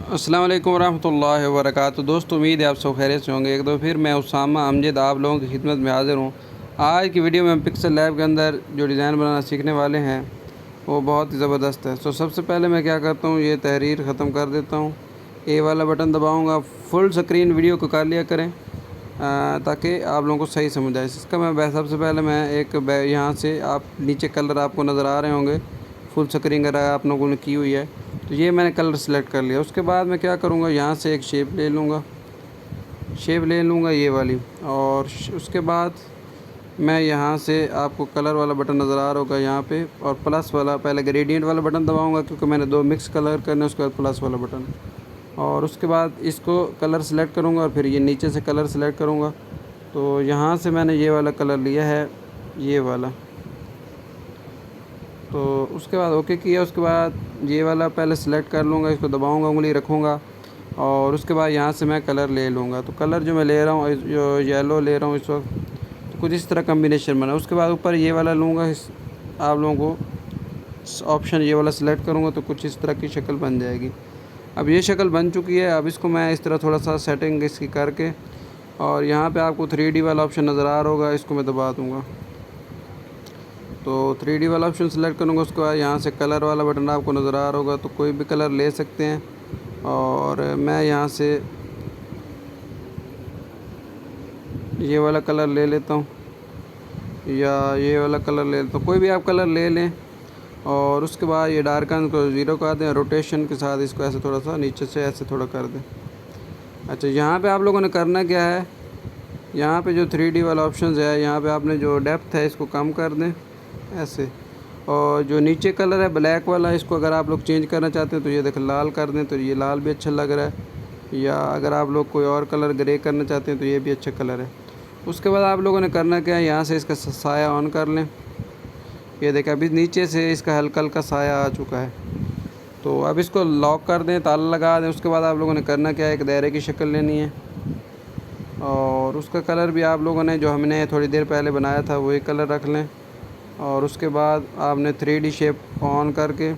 अस्सलाम वालेकुम रहमतुल्लाहि व बरकातुहू। दोस्तों, उम्मीद है आप सब खैरियत से होंगे। एक दो फिर मैं उसामा अमजद आप लोगों की खिदमत में हाज़िर हूँ। आज की वीडियो में हम पिक्सल लैब के अंदर जो डिज़ाइन बनाना सीखने वाले हैं वो बहुत ही ज़बरदस्त है। तो सबसे पहले मैं क्या करता हूँ, ये तहरीर ख़त्म कर देता हूँ। ए वाला बटन दबाऊँगा। फुल स्क्रीन वीडियो को कर लिया करें ताकि आप लोगों को सही समझ आए। इसका मैं सबसे पहले मैं एक यहाँ से आप नीचे कलर आपको नज़र आ रहे होंगे, फुल स्क्रीन अगर आप लोगों ने की हुई है तो ये मैंने कलर सेलेक्ट कर लिया। उसके बाद मैं क्या करूँगा, यहाँ से एक शेप ले लूँगा ये वाली। और उसके बाद मैं यहाँ से आपको कलर वाला बटन नज़र आ रहा होगा यहाँ पे, और प्लस वाला पहले ग्रेडियंट वाला बटन दबाऊँगा क्योंकि मैंने दो मिक्स कलर करने। उसके बाद प्लस वाला बटन, और उसके बाद इसको कलर सेलेक्ट करूँगा और फिर ये नीचे से कलर सेलेक्ट करूँगा। तो यहाँ से मैंने ये वाला कलर लिया है, ये वाला। तो उसके बाद ओके किया। उसके बाद ये वाला पहले सेलेक्ट कर लूँगा, इसको दबाऊँगा, उंगली रखूँगा और उसके बाद यहाँ से मैं कलर ले लूँगा। तो कलर जो मैं ले रहा हूँ, जो येलो ले रहा हूँ इस वक्त, तो कुछ इस तरह कम्बिनेशन बना। उसके बाद ऊपर ये वाला लूँगा, इस आप लोगों को ऑप्शन ये वाला सेलेक्ट करूँगा तो कुछ इस तरह की शक्ल बन जाएगी। अब ये शक्ल बन चुकी है। अब इसको मैं इस तरह थोड़ा सा सेटिंग इसकी करके, और यहाँ पे आपको 3D वाला ऑप्शन नज़र आ रहा होगा, इसको मैं दबा दूँगा। तो 3D वाला ऑप्शन सेलेक्ट करूँगा। उसके बाद यहाँ से कलर वाला बटन आपको नज़र आ रहा होगा, तो कोई भी कलर ले सकते हैं। और मैं यहाँ से ये वाला कलर ले लेता हूँ, या ये वाला कलर ले लेता हूँ, कोई भी आप कलर ले लें। और उसके बाद ये डार्कन को 0 कर दें, रोटेशन के साथ इसको ऐसे थोड़ा सा नीचे से ऐसे थोड़ा कर दें। अच्छा, यहाँ पे आप लोगों ने करना क्या है, यहाँ पे जो 3D वाला ऑप्शन है, यहाँ पे आपने जो डेप्थ है इसको कम कर दें ऐसे। और जो नीचे कलर है ब्लैक वाला, इसको अगर आप लोग चेंज करना चाहते हैं तो ये देखें लाल कर दें, तो ये लाल भी अच्छा लग रहा है। या अगर आप लोग कोई और कलर ग्रे करना चाहते हैं तो ये भी अच्छा कलर है। उसके बाद आप लोगों ने करना क्या है, यहाँ से इसका साया ऑन कर लें। ये देखें अभी नीचे से इसका हल्का हल्का साया आ चुका है। तो अब इसको लॉक कर दें, ताला लगा दें। उसके बाद आप लोगों ने करना क्या है, एक दायरे की शक्ल लेनी है और उसका कलर भी आप लोगों ने जो हमने थोड़ी देर पहले बनाया था वही कलर रख लें। और उसके बाद आपने 3D शेप ऑन करके,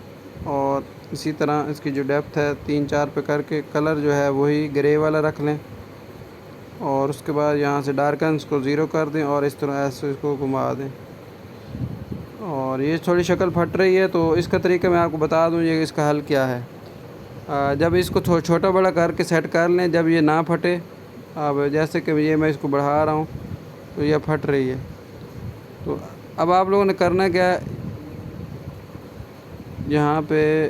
और इसी तरह इसकी जो डेप्थ है 3-4 पे करके कलर जो है वही ग्रे वाला रख लें। और उसके बाद यहाँ से डार्कन्स को 0 कर दें और इस तरह ऐसे इसको घुमा दें। और ये थोड़ी शक्ल फट रही है, तो इसका तरीका मैं आपको बता दूँ, ये इसका हल क्या है। जब इसको छोटा बड़ा करके सेट कर लें, जब ये ना फटे। अब जैसे कि ये मैं इसको बढ़ा रहा हूँ तो ये फट रही है। तो अब आप लोगों ने करना क्या है, यहाँ पे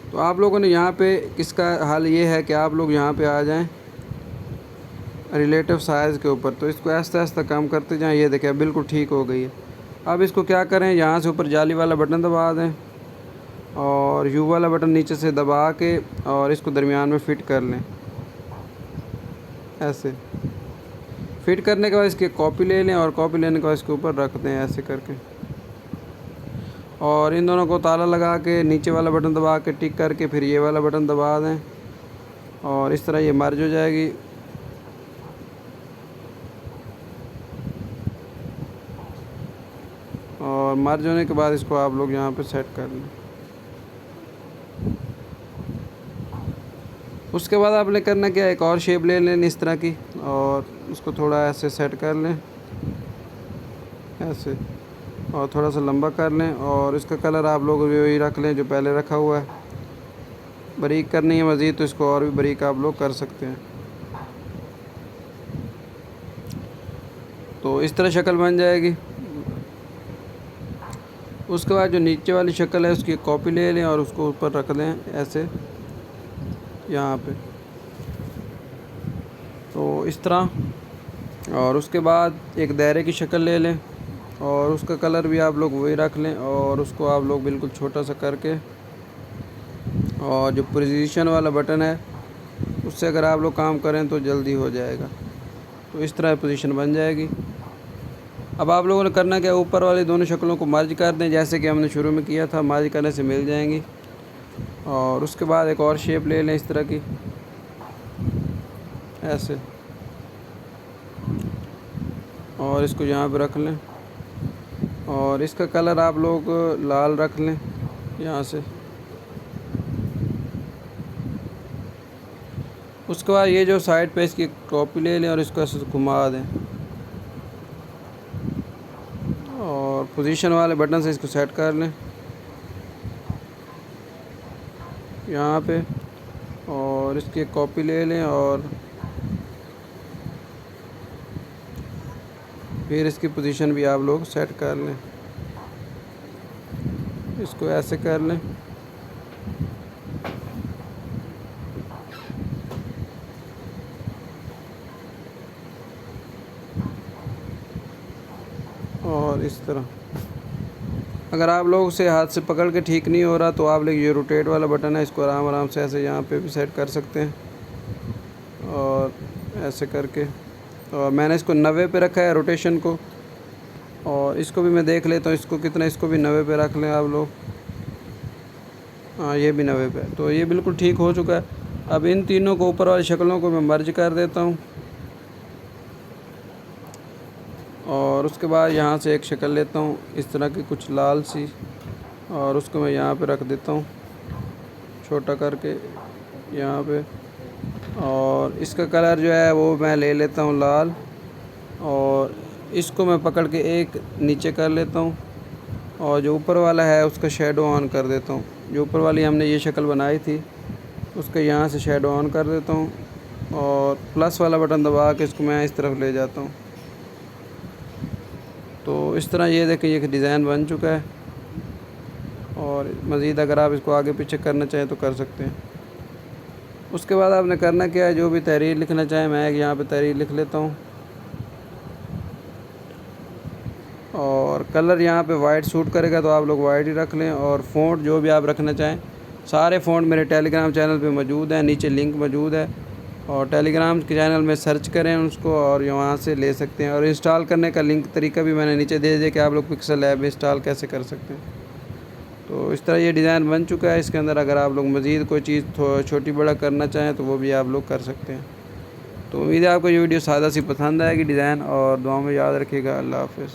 तो आप लोगों ने यहाँ पे इसका हल ये है कि आप लोग यहाँ पे आ जाएं रिलेटिव साइज़ के ऊपर। तो इसको आहिस्ता आहिस्ता कम करते जाएं। ये देखें बिल्कुल ठीक हो गई है। अब इसको क्या करें, यहाँ से ऊपर जाली वाला बटन दबा दें और यू वाला बटन नीचे से दबा के, और इसको दरमियान में फ़िट कर लें ऐसे। फ़िट करने के बाद इसकी कॉपी ले लें, और कॉपी लेने के बाद इसके ऊपर रख दें ऐसे करके। और इन दोनों को ताला लगा के नीचे वाला बटन दबा के टिक करके फिर ये वाला बटन दबा दें, और इस तरह ये मर्ज हो जाएगी। और मर्ज होने के बाद इसको आप लोग यहाँ पे सेट कर लें। उसके बाद आपने करना क्या, एक और शेप ले लें इस तरह की, और उसको थोड़ा ऐसे सेट कर लें ऐसे, और थोड़ा सा लंबा कर लें। और इसका कलर आप लोग वही रख लें जो पहले रखा हुआ है। बारीक करनी है मज़ीद तो इसको और भी बारीक आप लोग कर सकते हैं। तो इस तरह शक्ल बन जाएगी। उसके बाद जो नीचे वाली शक्ल है उसकी कॉपी ले लें और उसको ऊपर रख दें ऐसे यहाँ पे, तो इस तरह। और उसके बाद एक दायरे की शक्ल ले लें और उसका कलर भी आप लोग वही रख लें, और उसको आप लोग बिल्कुल छोटा सा करके, और जो पोजीशन वाला बटन है उससे अगर आप लोग काम करें तो जल्दी हो जाएगा। तो इस तरह पोजीशन बन जाएगी। अब आप लोगों ने करना क्या, ऊपर वाली दोनों शक्लों को मर्ज कर दें जैसे कि हमने शुरू में किया था। मर्ज करने से मिल जाएंगी। और उसके बाद एक और शेप ले लें इस तरह की ऐसे, और इसको यहाँ पे रख लें। और इसका कलर आप लोग लाल रख लें यहाँ से। उसके बाद ये जो साइड पे इसकी कॉपी ले लें और इसको ऐसे घुमा दें और पोजीशन वाले बटन से इसको सेट कर लें यहाँ पे, और इसकी कॉपी ले लें और फिर इसकी पोजीशन भी आप लोग सेट कर लें। इसको ऐसे कर लें और इस तरह। अगर आप लोग से हाथ से पकड़ के ठीक नहीं हो रहा तो आप लोग ये रोटेट वाला बटन है, इसको आराम आराम से ऐसे यहाँ पे भी सेट कर सकते हैं और ऐसे करके। और मैंने इसको 90 पे रखा है रोटेशन को, और इसको भी मैं देख लेता हूँ इसको कितना, इसको भी 90 पे रख लें आप लोग। हाँ, ये भी 90 पे, तो ये बिल्कुल ठीक हो चुका है। अब इन तीनों को ऊपर वाली शक्लों को मैं मर्ज कर देता हूँ और उसके बाद यहाँ से एक शक्ल लेता हूँ इस तरह की कुछ लाल सी, और उसको मैं यहाँ पे रख देता हूँ छोटा करके यहाँ पे। और इसका कलर जो है वो मैं ले लेता हूँ लाल, और इसको मैं पकड़ के एक नीचे कर लेता हूँ और जो ऊपर वाला है उसका शेडो ऑन कर देता हूँ। जो ऊपर वाली हमने ये शक्ल बनाई थी उसका यहाँ से शेडो ऑन कर देता हूँ और प्लस वाला बटन दबा के इसको मैं इस तरफ ले जाता हूँ। तो इस तरह ये देखिए ये डिज़ाइन बन चुका है, और मज़ीद अगर आप इसको आगे पीछे करना चाहें तो कर सकते हैं। उसके बाद आपने करना क्या है, जो भी तहरीर लिखना चाहें मैं यहाँ पे तहरीर लिख लेता हूँ, और कलर यहाँ पे वाइट सूट करेगा तो आप लोग वाइट ही रख लें। और फ़ॉन्ट जो भी आप रखना चाहें, सारे फ़ॉन्ट मेरे टेलीग्राम चैनल पे मौजूद हैं, नीचे लिंक मौजूद है, और टेलीग्राम के चैनल में सर्च करें उसको और वहाँ से ले सकते हैं। और इंस्टॉल करने का लिंक तरीका भी मैंने नीचे दे दिया कि आप लोग पिक्सल ऐप इंस्टॉल कैसे कर सकते हैं। तो इस तरह ये डिज़ाइन बन चुका है। इसके अंदर अगर आप लोग मज़ीद कोई चीज़ छोटी बड़ा करना चाहें तो वो भी आप लोग कर सकते हैं। तो उम्मीद है आपको ये वीडियो सादा सी पसंद आएगी डिज़ाइन, और दुआ में याद रखिएगा। अल्लाह हाफ़िज़।